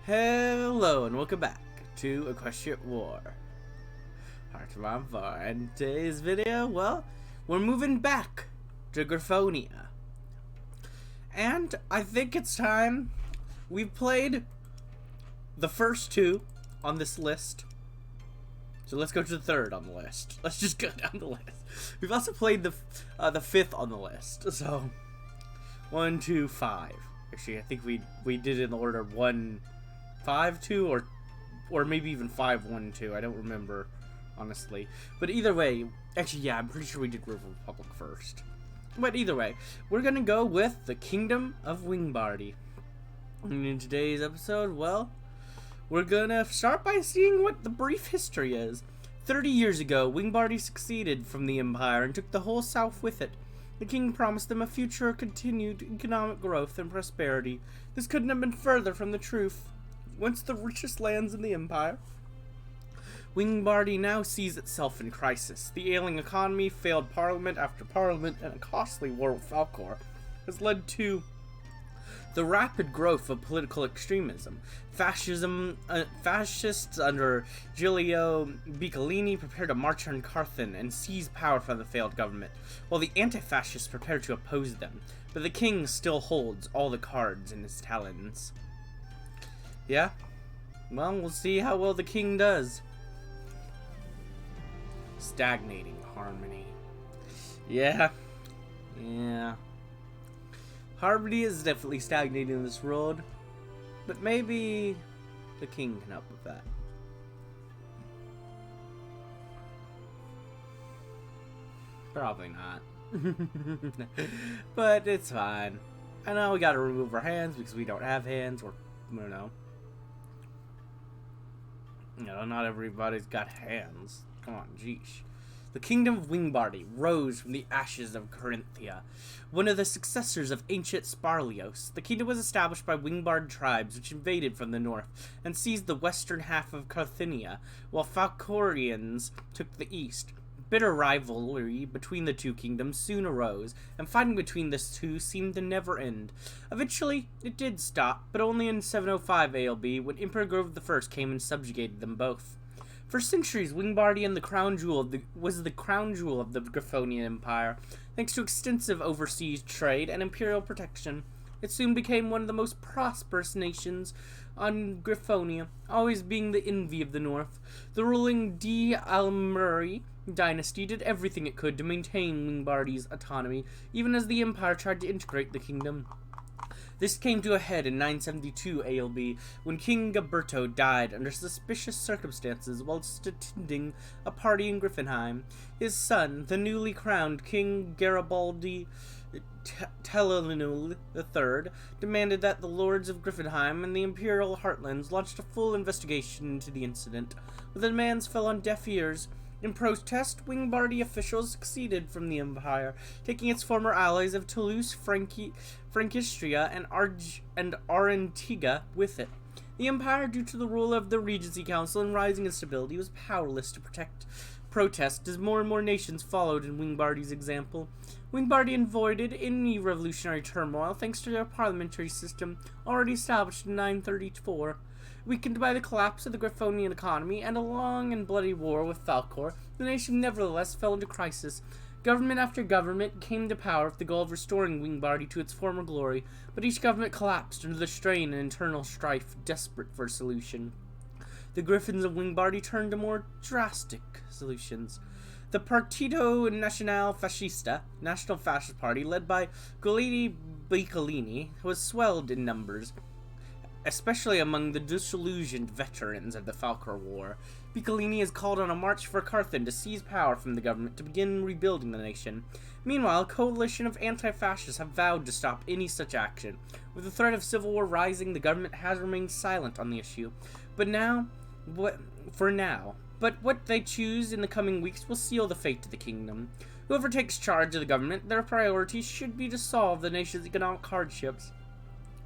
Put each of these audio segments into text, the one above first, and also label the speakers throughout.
Speaker 1: Hello and welcome back to Equestria War. Heart of Envoy. And today's video, well, we're moving back to Griffonia. And I think it's time. We've played the first two on this list. So let's go to the third on the list. Let's just go down the list. We've also played the fifth on the list. So 1, 2, 5. Actually, I think we did it in the order 1, 5, 2, or maybe even 5, 1, 2. I don't remember, honestly. But either way, actually, yeah, I'm pretty sure we did River Republic first. But either way, we're gonna go with the Kingdom of Wingbardy. And in today's episode, well, we're gonna start by seeing what the brief history is. 30 years ago, Wingbardy succeeded from the Empire and took the whole South with it. The king promised them a future of continued economic growth and prosperity. This couldn't have been further from the truth. Once the richest lands in the Empire, Wingbardy now sees itself in crisis. The ailing economy, failed parliament after parliament, and a costly war with Falcor has led to the rapid growth of political extremism. Fascists under Giulio Biccolini prepare to march on Carthan and seize power from the failed government, while the anti-fascists prepare to oppose them. But the king still holds all the cards in his talons. Yeah? Well, we'll see how well the king does. Stagnating harmony. Yeah. Harmony is definitely stagnating in this world, but maybe the king can help with that. Probably not. But it's fine. I know we gotta remove our hands because we don't have hands, or, I don't know. You know, not everybody's got hands. Come on, geesh. The kingdom of Wingbardy rose from the ashes of Corinthia, one of the successors of ancient Sparlios. The kingdom was established by Wingbard tribes which invaded from the north and seized the western half of Carthinia, while Falcorians took the east. Bitter rivalry between the two kingdoms soon arose, and fighting between the two seemed to never end. Eventually, it did stop, but only in 705 ALB, when Emperor Grove I came and subjugated them both. For centuries, Wingbardy was the crown jewel of the Griffonian Empire. Thanks to extensive overseas trade and imperial protection, it soon became one of the most prosperous nations on Griffonia, always being the envy of the north. The ruling Almuri dynasty did everything it could to maintain Wingbardy's autonomy, even as the empire tried to integrate the kingdom. This came to a head in 972 ALB, when King Gaberto died under suspicious circumstances whilst attending a party in Griffinheim. His son, the newly crowned King Garibald Talonuel III, demanded that the lords of Griffinheim and the imperial heartlands launched a full investigation into the incident. But the demands fell on deaf ears. In protest, Wingbardy officials succeeded from the Empire, taking its former allies of Toulouse, Equestria, and Arantiga with it. The Empire, due to the rule of the Regency Council and rising instability, was powerless to protest as more and more nations followed in Wingbardy's example. Wingbardy avoided any revolutionary turmoil thanks to their parliamentary system, already established in 934. Weakened by the collapse of the Griffonian economy and a long and bloody war with Falcor, the nation nevertheless fell into crisis. Government after government came to power with the goal of restoring Wingbardy to its former glory, but each government collapsed under the strain and internal strife, desperate for a solution. The Griffins of Wingbardy turned to more drastic solutions. The Partito Nacional Fascista, National Fascist Party, led by Giulio Biccolini, was swelled in numbers, especially among the disillusioned veterans of the Falcor War. Biccolini has called on a march for Carthan to seize power from the government to begin rebuilding the nation. Meanwhile, a coalition of anti-fascists have vowed to stop any such action. With the threat of civil war rising, the government has remained silent on the issue. But what they choose in the coming weeks will seal the fate of the kingdom. Whoever takes charge of the government, their priorities should be to solve the nation's economic hardships.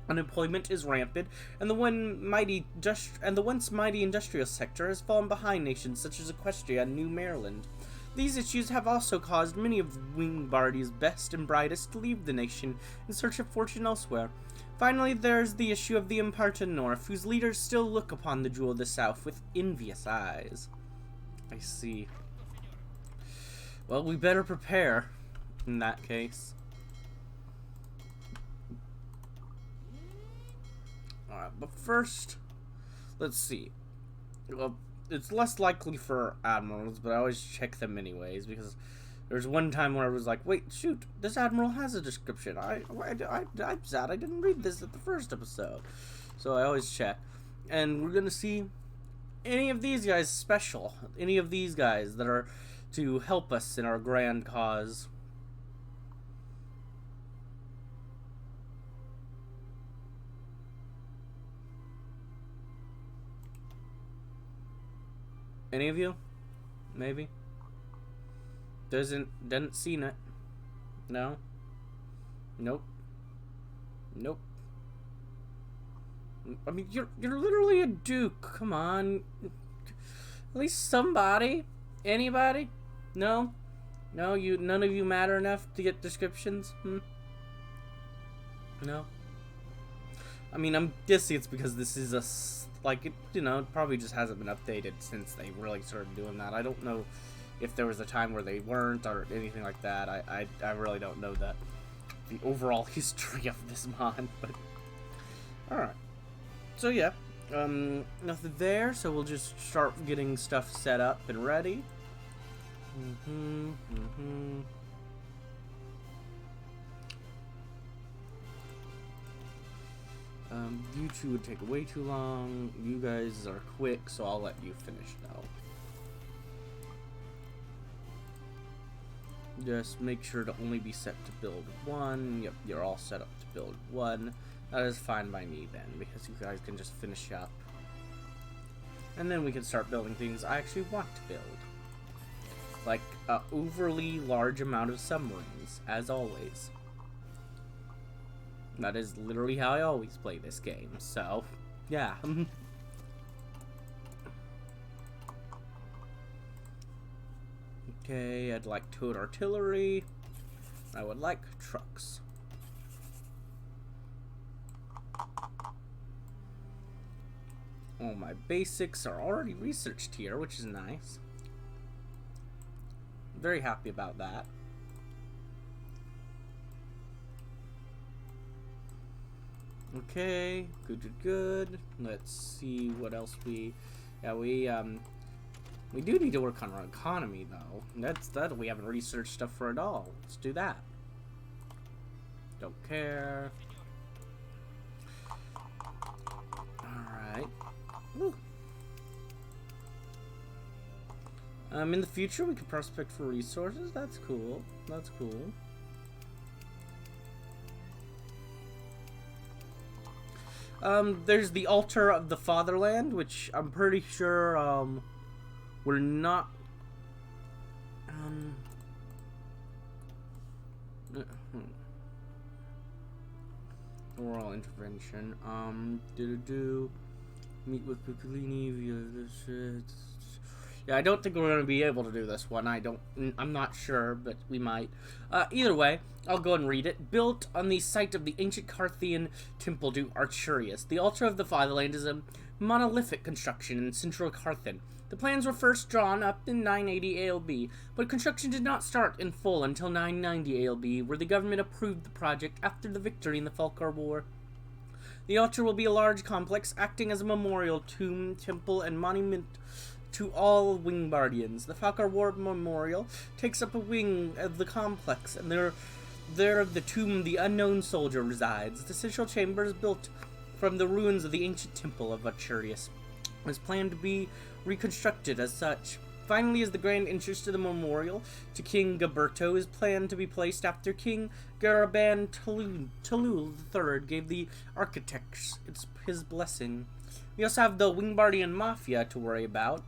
Speaker 1: Unemployment is rampant, and the once mighty industrial sector has fallen behind nations such as Equestria and New Maryland. These issues have also caused many of Wingbardy's best and brightest to leave the nation in search of fortune elsewhere. Finally, there's the issue of the Imparta North, whose leaders still look upon the Jewel of the South with envious eyes. I see. Well, we better prepare in that case. Alright, but first, let's see. Well, it's less likely for admirals, but I always check them anyways, because there's one time where I was like, wait, shoot, this admiral has a description. I'm sad I didn't read this at the first episode. So I always check. And we're going to see any of these guys special. Any of these guys that are to help us in our grand cause. Any of you? Maybe? Didn't seen it. No? Nope. Nope. I mean, you're literally a duke. Come on. At least somebody? Anybody? No? No, none of you matter enough to get descriptions? No? I mean, I'm guessing it's because this is it probably just hasn't been updated since they really started doing that. I don't know if there was a time where they weren't or anything like that. I really don't know the overall history of this mod, but alright. So yeah, nothing there, so we'll just start getting stuff set up and ready. You two would take way too long. You guys are quick, so I'll let you finish now. Just make sure to only be set to build one. Yep, you're all set up to build one. That is fine by me then, because you guys can just finish up. And then we can start building things I actually want to build. Like an overly large amount of submarines, as always. That is literally how I always play this game, so, yeah. Okay, I'd like towed artillery. I would like trucks. All my basics are already researched here, which is nice. Very happy about that. Okay, good. Let's see what else we do need to work on our economy though. That we haven't researched stuff for at all. Let's do that. Don't care. Alright. In the future we can prospect for resources. That's cool. That's cool. There's the altar of the fatherland, which I'm pretty sure, we're not, oral intervention, meet with Piccolini via this, yeah, I don't think we're going to be able to do this one. I'm not sure, but we might. Either way, I'll go and read it. Built on the site of the ancient Carthian temple to Arcturus, the altar of the fatherland is a monolithic construction in central Carthan. The plans were first drawn up in 980 ALB, but construction did not start in full until 990 ALB, where the government approved the project after the victory in the Falkar War. The altar will be a large complex, acting as a memorial, tomb, temple, and monument to all Wingbardians. The Falkar War Memorial takes up a wing of the complex, and there of the tomb the unknown soldier resides. The central chamber is built from the ruins of the ancient temple of Arcturus. It is planned to be reconstructed as such. Finally, as the grand entrance to the memorial to King Gaberto is planned to be placed after King Garibald Talonuel III gave the architects his blessing. We also have the Wingbardian Mafia to worry about.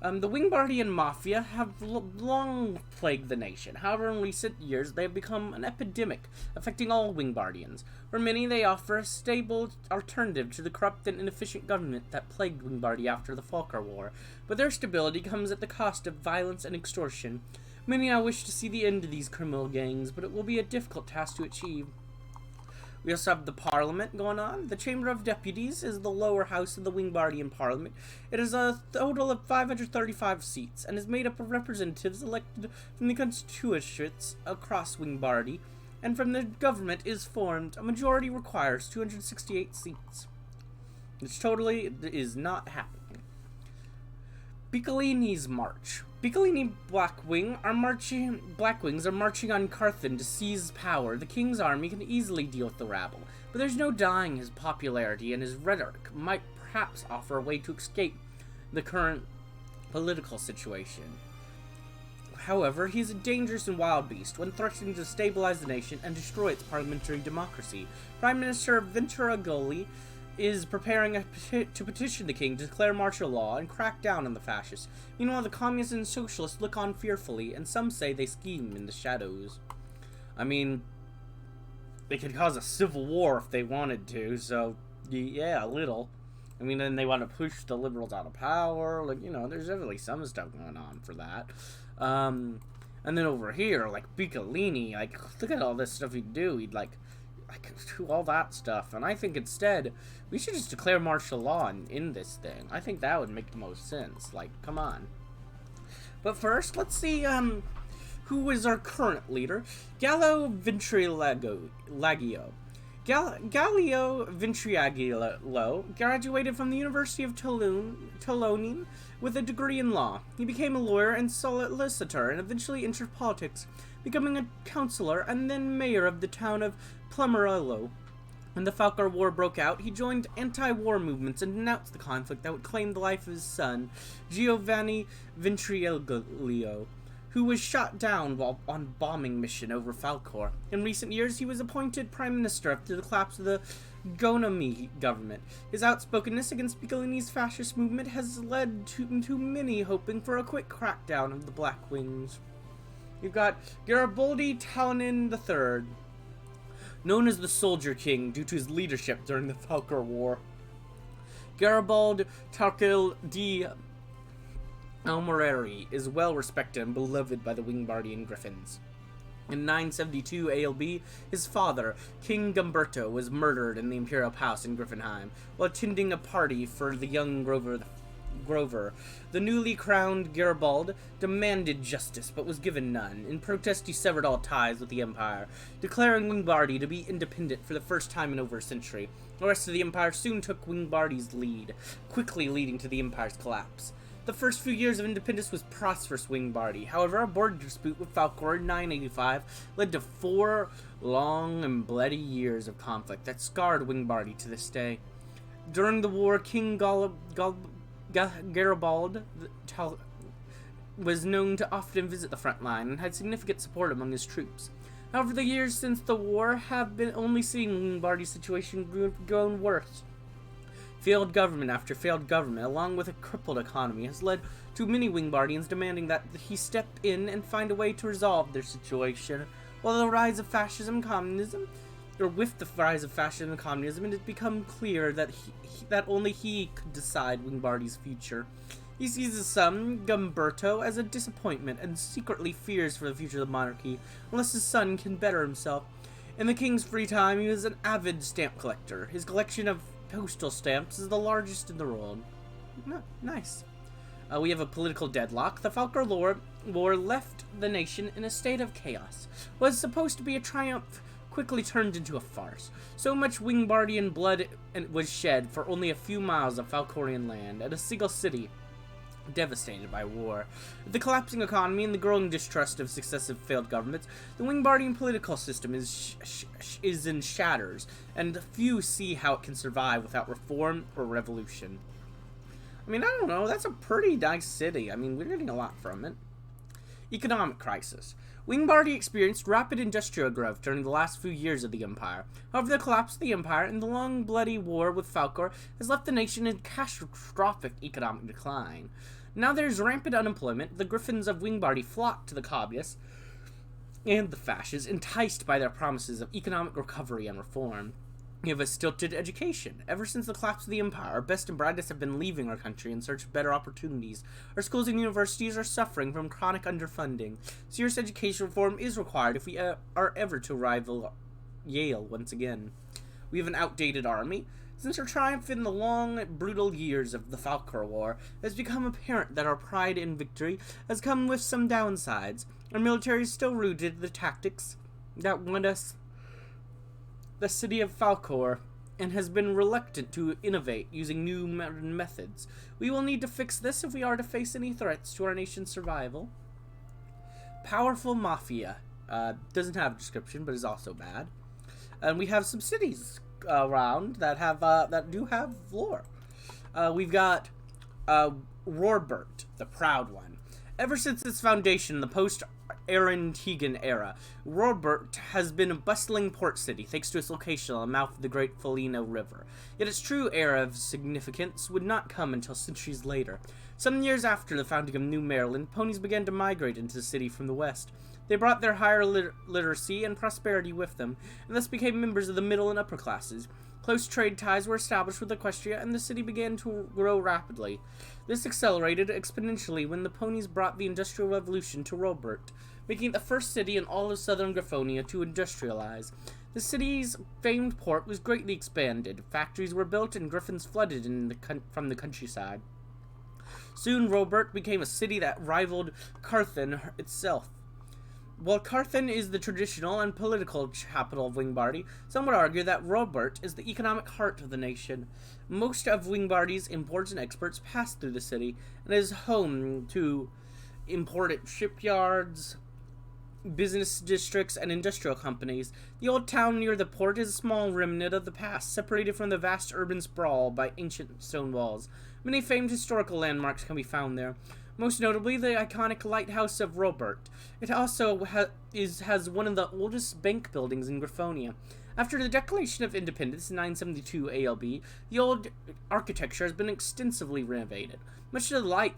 Speaker 1: The Wingbardian Mafia have long plagued the nation. However, in recent years, they have become an epidemic, affecting all Wingbardians. For many, they offer a stable alternative to the corrupt and inefficient government that plagued Wingbardy after the Falkar War. But their stability comes at the cost of violence and extortion. Many now wish to see the end of these criminal gangs, but it will be a difficult task to achieve. We also have the Parliament going on. The Chamber of Deputies is the lower house of the Wingbardian Parliament. It has a total of 535 seats and is made up of representatives elected from the constituents across Wingbardy, and from the government is formed. A majority requires 268 seats, which totally is not happening. Piccolini's March. Piccolini Blackwings are marching on Carthan to seize power. The king's army can easily deal with the rabble, but there's no denying his popularity, and his rhetoric might perhaps offer a way to escape the current political situation. However, he is a dangerous and wild beast, one threatening to destabilize the nation and destroy its parliamentary democracy. Prime Minister Ventura Goli is preparing to petition the king to declare martial law and crack down on the fascists. Meanwhile, the communists and socialists look on fearfully, and some say they scheme in the shadows. I mean, they could cause a civil war if they wanted to, so, yeah, a little. I mean, then they want to push the liberals out of power, like, you know, there's definitely some stuff going on for that. And then over here, like, Piccolini, like, look at all this stuff he'd do. He'd, like do all that stuff, and I think instead we should just declare martial law in this thing. I think that would make the most sense. Like, come on. But first, let's see who is our current leader. Gallo Ventriago. Gallo Ventriago graduated from the University of Talonuel with a degree in law. He became a lawyer and solicitor and eventually entered politics, becoming a councillor and then mayor of the town of Plumerello. When the Falkar War broke out, he joined anti-war movements and denounced the conflict that would claim the life of his son, Giovanni Ventriago, who was shot down while on bombing mission over Falkor. In recent years, he was appointed prime minister after the collapse of the Gonami government. His outspokenness against Piccolini's fascist movement has led to many hoping for a quick crackdown of the Black Wings. You've got Garibaldi Talonuel III, known as the Soldier King due to his leadership during the Falkar War. Garibald Tarquil di Almoreri is well respected and beloved by the Wingbardian Griffins. In 972 ALB, his father, King Gumberto, was murdered in the Imperial Palace in Griffinheim while attending a party for the young Grover. The newly crowned Garibald demanded justice, but was given none. In protest, he severed all ties with the Empire, declaring Wingbardy to be independent for the first time in over a century. The rest of the Empire soon took Wingbardy's lead, quickly leading to the Empire's collapse. The first few years of independence was prosperous Wingbardy. However, a border dispute with Falkor in 985 led to 4 long and bloody years of conflict that scarred Wingbardy to this day. During the war, King Garibald was known to often visit the front line and had significant support among his troops. However, the years since the war have been only seeing Wingbardy's situation grown worse. Failed government after failed government, along with a crippled economy, has led to many Wingbardians demanding that he step in and find a way to resolve their situation. With the rise of fascism and communism, it has become clear that only he could decide Wingbardy's future. He sees his son, Gumberto, as a disappointment and secretly fears for the future of the monarchy unless his son can better himself. In the king's free time, he was an avid stamp collector. His collection of postal stamps is the largest in the world. Nice. We have a political deadlock. The Falkar War left the nation in a state of chaos. What was supposed to be a triumph quickly turned into a farce. So much Wingbardian blood was shed for only a few miles of Falkorian land, and a single city devastated by war. With the collapsing economy and the growing distrust of successive failed governments, the Wingbardian political system is in shatters, and few see how it can survive without reform or revolution. I mean, I don't know, that's a pretty nice city. I mean, we're getting a lot from it. Economic crisis. Wingbardy experienced rapid industrial growth during the last few years of the Empire. However, the collapse of the Empire and the long, bloody war with Falkor has left the nation in catastrophic economic decline. Now there's rampant unemployment. The Griffins of Wingbardy flock to the communists and the fascists, enticed by their promises of economic recovery and reform. We have a stilted education. Ever since the collapse of the Empire, our best and brightest have been leaving our country in search of better opportunities. Our schools and universities are suffering from chronic underfunding. Serious education reform is required if we are ever to rival Yale once again. We have an outdated army. Since our triumph in the long, brutal years of the Falkor War, it has become apparent that our pride in victory has come with some downsides. Our military is still rooted in the tactics that won us the city of Falkor, and has been reluctant to innovate using new methods. We will need to fix this if we are to face any threats to our nation's survival. Powerful Mafia. Doesn't have a description, but is also bad. And we have some cities around that have that do have lore. We've got Rorbert, the Proud One. Ever since its foundation in the post-Aaron Tegan era, Rorbert has been a bustling port city thanks to its location on the mouth of the Great Felino River. Yet its true era of significance would not come until centuries later. Some years after the founding of New Maryland, ponies began to migrate into the city from the west. They brought their higher literacy and prosperity with them, and thus became members of the middle and upper classes. Close trade ties were established with Equestria, and the city began to grow rapidly. This accelerated exponentially when the ponies brought the Industrial Revolution to Robert, making it the first city in all of southern Griffonia to industrialize. The city's famed port was greatly expanded. Factories were built and griffins flooded from the countryside. Soon, Robert became a city that rivaled Carthen itself. While Carthen is the traditional and political capital of Wingbardy, some would argue that Robert is the economic heart of the nation. Most of Wingbardy's imports and exports pass through the city, and is home to important shipyards, business districts, and industrial companies. The old town near the port is a small remnant of the past, separated from the vast urban sprawl by ancient stone walls. Many famed historical landmarks can be found there. Most notably, the iconic lighthouse of Robert. It also has one of the oldest bank buildings in Griffonia. After the Declaration of Independence in 972 ALB, the old architecture has been extensively renovated, much to the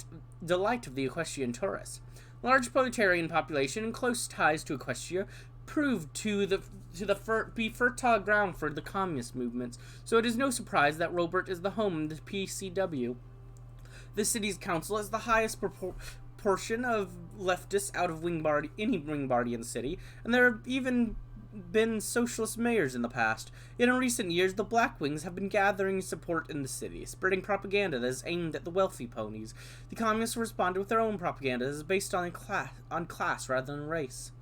Speaker 1: delight of the Equestrian tourists. Large proletarian population and close ties to Equestria proved to be fertile ground for the communist movements, so it is no surprise that Robert is the home of the PCW. The city's council has the highest proportion of leftists out of any Wingbardian city, and there have even been socialist mayors in the past. Yet in recent years, the Blackwings have been gathering support in the city, spreading propaganda that is aimed at the wealthy ponies. The communists responded with their own propaganda that is based on class rather than race.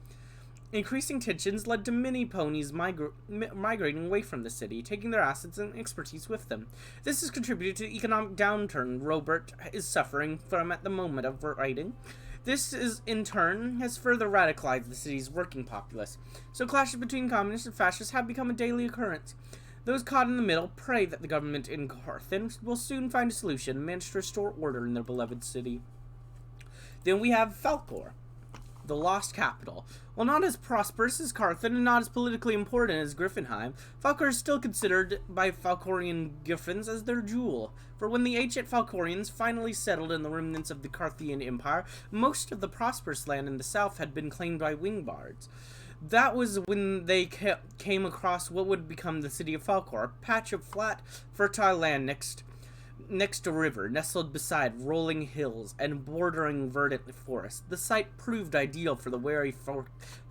Speaker 1: Increasing tensions led to many ponies migrating away from the city, taking their assets and expertise with them. This has contributed to the economic downturn Robert is suffering from at the moment of writing. This in turn has further radicalized the city's working populace, so clashes between communists and fascists have become a daily occurrence. Those caught in the middle pray that the government in Carthen will soon find a solution and manage to restore order in their beloved city. Then we have Falkor, the lost capital. While not as prosperous as Carthen and not as politically important as Griffinheim, Falkor is still considered by Falkorian Griffins as their jewel. For when the ancient Falkorians finally settled in the remnants of the Carthian Empire, most of the prosperous land in the south had been claimed by Wingbards. That was when they came across what would become the city of Falkor, a patch of flat, fertile land next to a river, nestled beside rolling hills and bordering verdant forest. The site proved ideal for the wary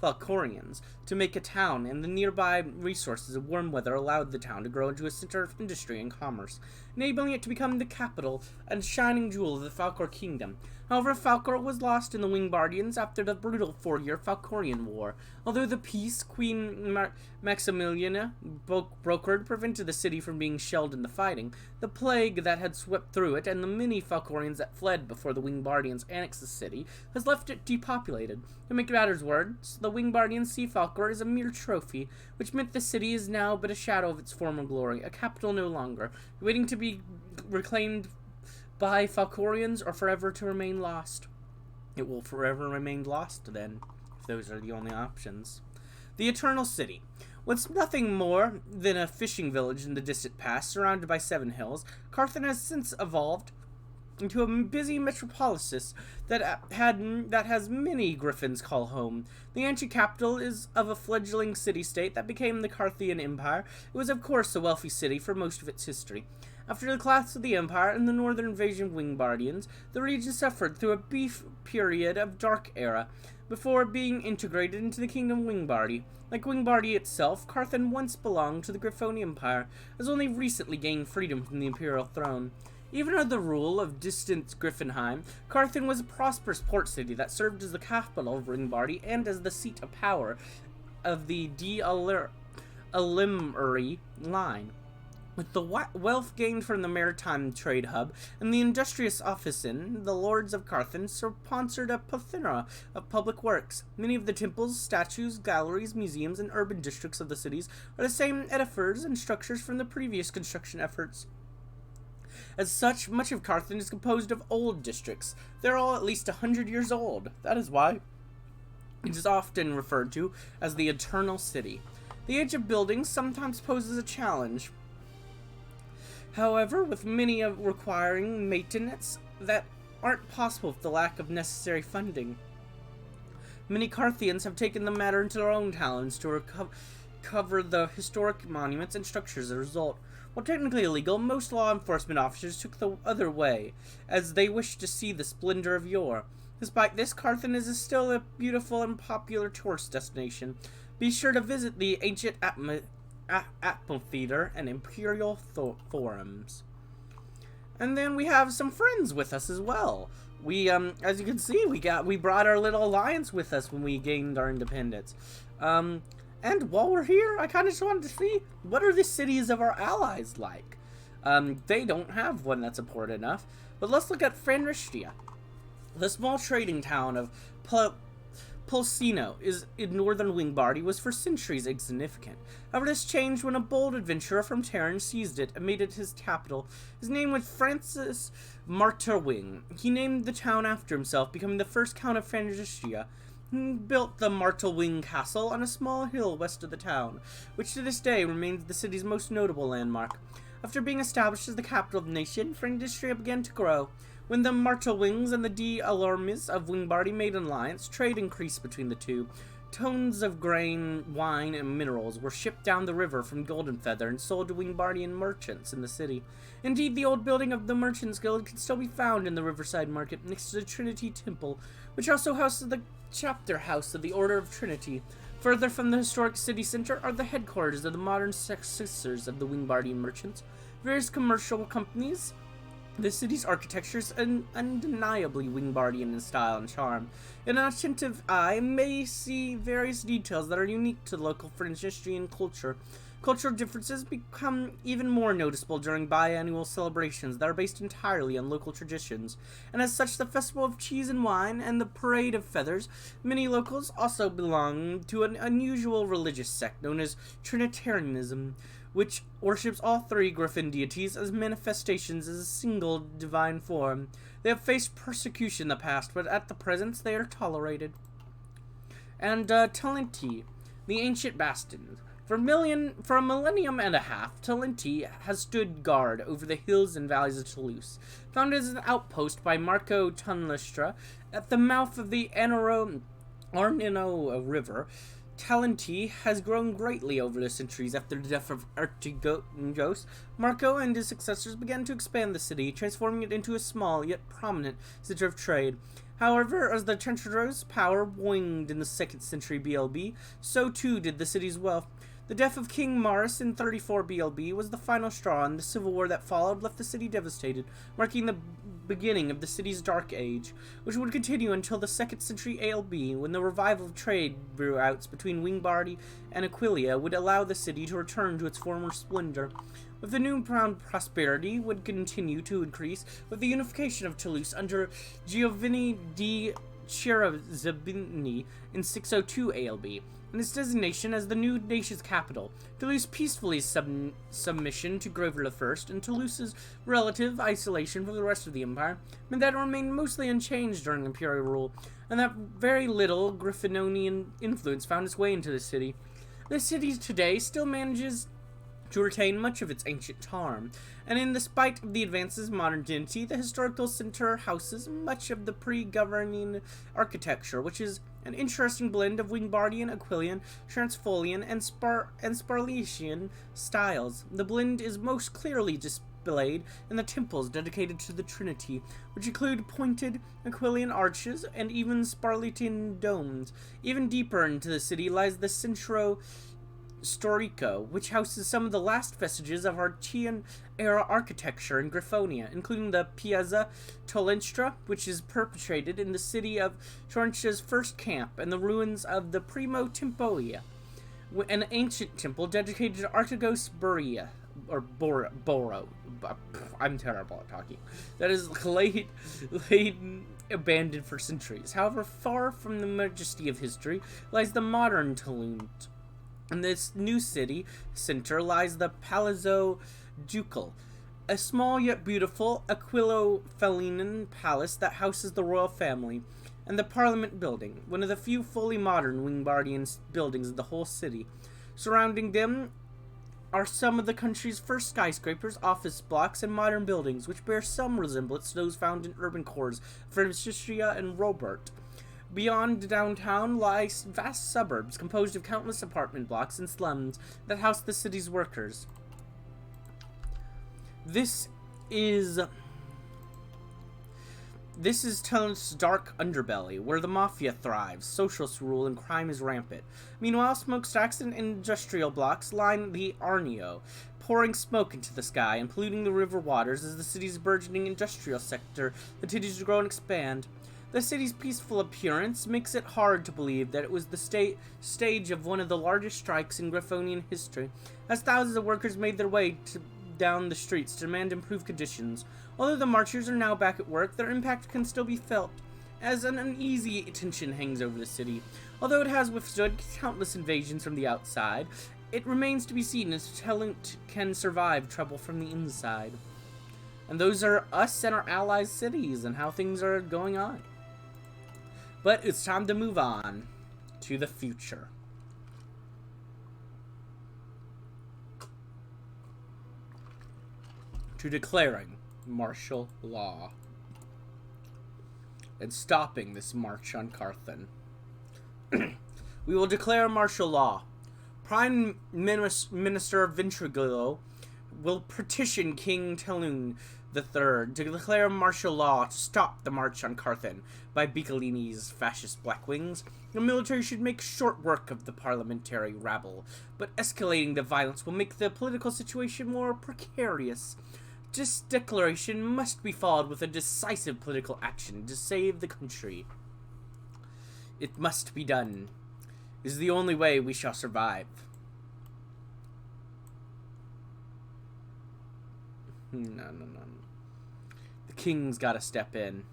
Speaker 1: Falkorians to make a town, and the nearby resources of warm weather allowed the town to grow into a center of industry and commerce, enabling it to become the capital and shining jewel of the Falkor kingdom. However, Falkor was lost in the Wingbardians after the brutal 4-year Falkorian War. Although the peace Queen Maximiliana brokered prevented the city from being shelled in the fighting, the plague that had swept through it and the many Falkorians that fled before the Wingbardians annexed the city has left it depopulated. To make matters worse, the Wingbardians see Falkor as a mere trophy, which meant the city is now but a shadow of its former glory, a capital no longer, waiting to be reclaimed by Falkorians or forever to remain lost. It will forever remain lost, then, if those are the only options. The Eternal City. What's nothing more than a fishing village in the distant past, surrounded by 7 hills, Carthen has since evolved into a busy metropolis that has many griffins call home. The ancient capital is of a fledgling city-state that became the Carthian Empire. It was, of course, a wealthy city for most of its history. After the collapse of the Empire and the northern invasion of Wingbardians, the region suffered through a brief period of dark era before being integrated into the Kingdom of Wingbardy. Like Wingbardy itself, Carthan once belonged to the Griffoni Empire, has only recently gained freedom from the imperial throne. Even under the rule of distant Griffinheim, Carthan was a prosperous port city that served as the capital of Wingbardy and as the seat of power of the Elimri line. With the wealth gained from the maritime trade hub and the industrious officin, the lords of Carthan sponsored a plethora of public works. Many of the temples, statues, galleries, museums, and urban districts of the cities are the same edifices and structures from the previous construction efforts. As such, much of Carthan is composed of old districts. They're all at least 100 years old. That is why it is often referred to as the Eternal City. The age of buildings sometimes poses a challenge. However, with many requiring maintenance that aren't possible with the lack of necessary funding. Many Carthians have taken the matter into their own talons to recover the historic monuments and structures as a result. While technically illegal, most law enforcement officers took the other way, as they wished to see the splendor of yore. Despite this, Carthan is still a beautiful and popular tourist destination. Be sure to visit the ancient amphitheater and imperial forums. And then we have some friends with us as well. We, as you can see, we brought our little alliance with us when we gained our independence. And while we're here, I kind of just wanted to see, what are the cities of our allies like? They don't have one that's important enough. But let's look at Equestria. The small trading town of Pulsino is in northern Wingbardy was for centuries insignificant. However, this changed when a bold adventurer from Terran seized it and made it his capital. His name was Francis Marterwing. He named the town after himself, becoming the first count of Equestria. He built the Martelwing Castle on a small hill west of the town, which to this day remains the city's most notable landmark. After being established as the capital of the nation, Equestria began to grow. When the Martelwings and the D'Alormes of Wingbardy made an alliance, trade increased between the two. Tons of grain, wine, and minerals were shipped down the river from Golden Feather and sold to Wingbardian merchants in the city. Indeed, the old building of the Merchants Guild can still be found in the Riverside Market next to the Trinity Temple, which also houses the chapter house of the Order of Trinity. Further from the historic city center are the headquarters of the modern successors of the Wingbardian merchants, various commercial companies. The city's architecture is undeniably Wingbardian in style and charm. An attentive eye may see various details that are unique to the local Equestrian culture. Cultural differences become even more noticeable during biannual celebrations that are based entirely on local traditions, and as such the Festival of Cheese and Wine and the Parade of Feathers. Many locals also belong to an unusual religious sect known as Trinitarianism, which worships all three Griffin deities as manifestations as a single divine form. They have faced persecution in the past, but at the present they are tolerated. And Talenti, the ancient bastion. For a millennium and a half, Talenti has stood guard over the hills and valleys of Toulouse. Founded as an outpost by Marco Tunlistra at the mouth of the Arnino River, Talenti has grown greatly over the centuries. After the death of Artigos, Marco and his successors began to expand the city, transforming it into a small yet prominent center of trade. However, as the Trenchador's power waned in the 2nd century BLB, so too did the city's wealth. The death of King Maurice in 34 BLB was the final straw, and the civil war that followed left the city devastated, marking the beginning of the city's dark age, which would continue until the 2nd century ALB, when the revival of trade routes between Wingbardy and Aquileia would allow the city to return to its former splendor. With the newfound prosperity would continue to increase with the unification of Toulouse under Giovanni di Cherubini in 602 ALB. And its designation as the new nation's capital. Toulouse peacefully submission to Grover I, and Toulouse's relative isolation from the rest of the empire meant that it remained mostly unchanged during imperial rule, and that very little Griffinonian influence found its way into the city. The city today still manages to retain much of its ancient charm, and in spite of the advances of modernity, the historical center houses much of the pre-governing architecture, which is an interesting blend of Wingbardian, Aquilian, Transfolian, and Sparlesian styles. The blend is most clearly blade, and the temples dedicated to the Trinity, which include pointed Aquilian arches and even Sparletan domes. Even deeper into the city lies the Centro Storico, which houses some of the last vestiges of Archean-era architecture in Griffonia, including the Piazza Tolenstra, which is perpetrated in the city of Torrentia's first camp, and the ruins of the Primo Temporia, an ancient temple dedicated to Archegos Buria, or Boro. I'm terrible at talking. That is laid abandoned for centuries. However, far from the majesty of history lies the modern Talonuel. In this new city center lies the Palazzo Ducal, a small yet beautiful Aquilo-Fellinian palace that houses the royal family, and the Parliament building, one of the few fully modern Wingbardian buildings in the whole city. Surrounding them are some of the country's first skyscrapers, office blocks, and modern buildings, which bear some resemblance to those found in urban cores of Equestria and Robert. Beyond downtown lie vast suburbs composed of countless apartment blocks and slums that house the city's workers. This is Talent's dark underbelly, where the mafia thrives, socialists rule, and crime is rampant. Meanwhile, smokestacks and industrial blocks line the Arnio, pouring smoke into the sky and polluting the river waters as the city's burgeoning industrial sector continues to grow and expand. The city's peaceful appearance makes it hard to believe that it was the stage of one of the largest strikes in Griffonian history, as thousands of workers made their way down the streets to demand improved conditions. Although the marchers are now back at work, their impact can still be felt, as an uneasy tension hangs over the city. Although it has withstood countless invasions from the outside, it remains to be seen if Talent can survive trouble from the inside. And those are us and our allies' cities and how things are going on. But it's time to move on to the future. To declaring martial law and stopping this march on Carthan. We will declare martial law. Prime Minister Ventrigilo will petition King Talonuel III to declare martial law to stop the march on Carthan by Biccolini's fascist Black Wings. The military should make short work of the parliamentary rabble, but escalating the violence will make the political situation more precarious. This declaration must be followed with a decisive political action to save the country. It must be done. It is the only way we shall survive. No. The king's gotta step in.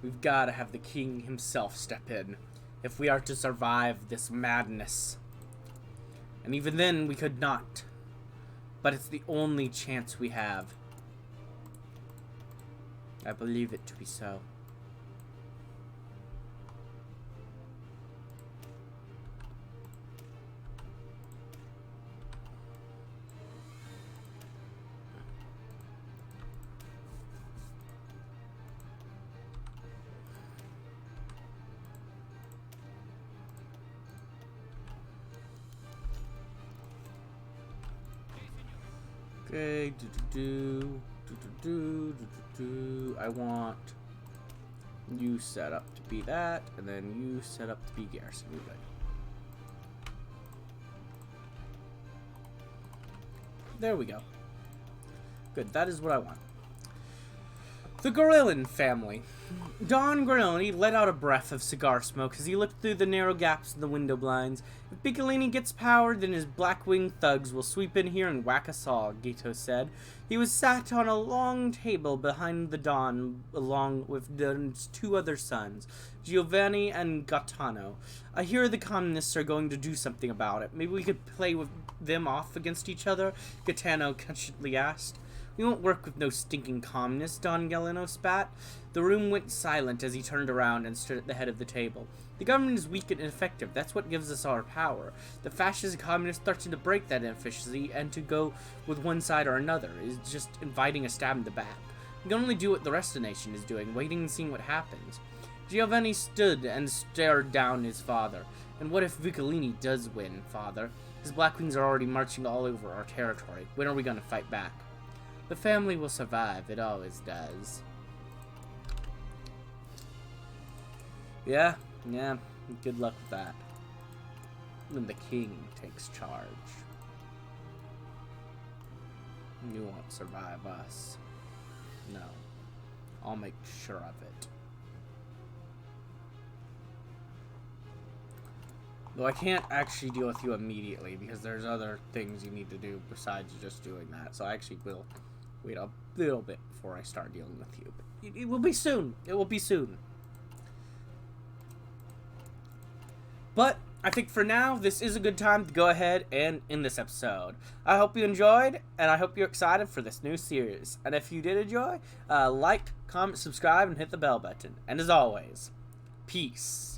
Speaker 1: We've gotta have the king himself step in if we are to survive this madness. And even then, we could not. But it's the only chance we have. I believe it to be so. Okay, I want you set up to be that, and then you set up to be Garrison. Good. There we go. Good, that is what I want. The Gorillan family. Don Gorillini let out a breath of cigar smoke as he looked through the narrow gaps in the window blinds. If Biccolini gets power, then his black-winged thugs will sweep in here and whack us all, Gito said. He was sat on a long table behind the Don, along with Don's two other sons, Giovanni and Gaetano. I hear the communists are going to do something about it. Maybe we could play with them off against each other, Gaetano conscientiously asked. We won't work with no stinking communists, Don Galeno spat. The room went silent as he turned around and stood at the head of the table. The government is weak and ineffective. That's what gives us our power. The fascists and communists threaten to break that inefficiency and to go with one side or another. It's just inviting a stab in the back. We can only do what the rest of the nation is doing, waiting and seeing what happens. Giovanni stood and stared down his father. And what if Vicolini does win, father? His Blackwings are already marching all over our territory. When are we going to fight back? The family will survive. It always does. Yeah. Good luck with that. When the king takes charge. You won't survive us. No. I'll make sure of it. Though I can't actually deal with you immediately because there's other things you need to do besides just doing that. So I actually will wait a little bit before I start dealing with you. But it will be soon. It will be soon. But I think for now, this is a good time to go ahead and end this episode. I hope you enjoyed, and I hope you're excited for this new series. And if you did enjoy, like, comment, subscribe, and hit the bell button. And as always, peace.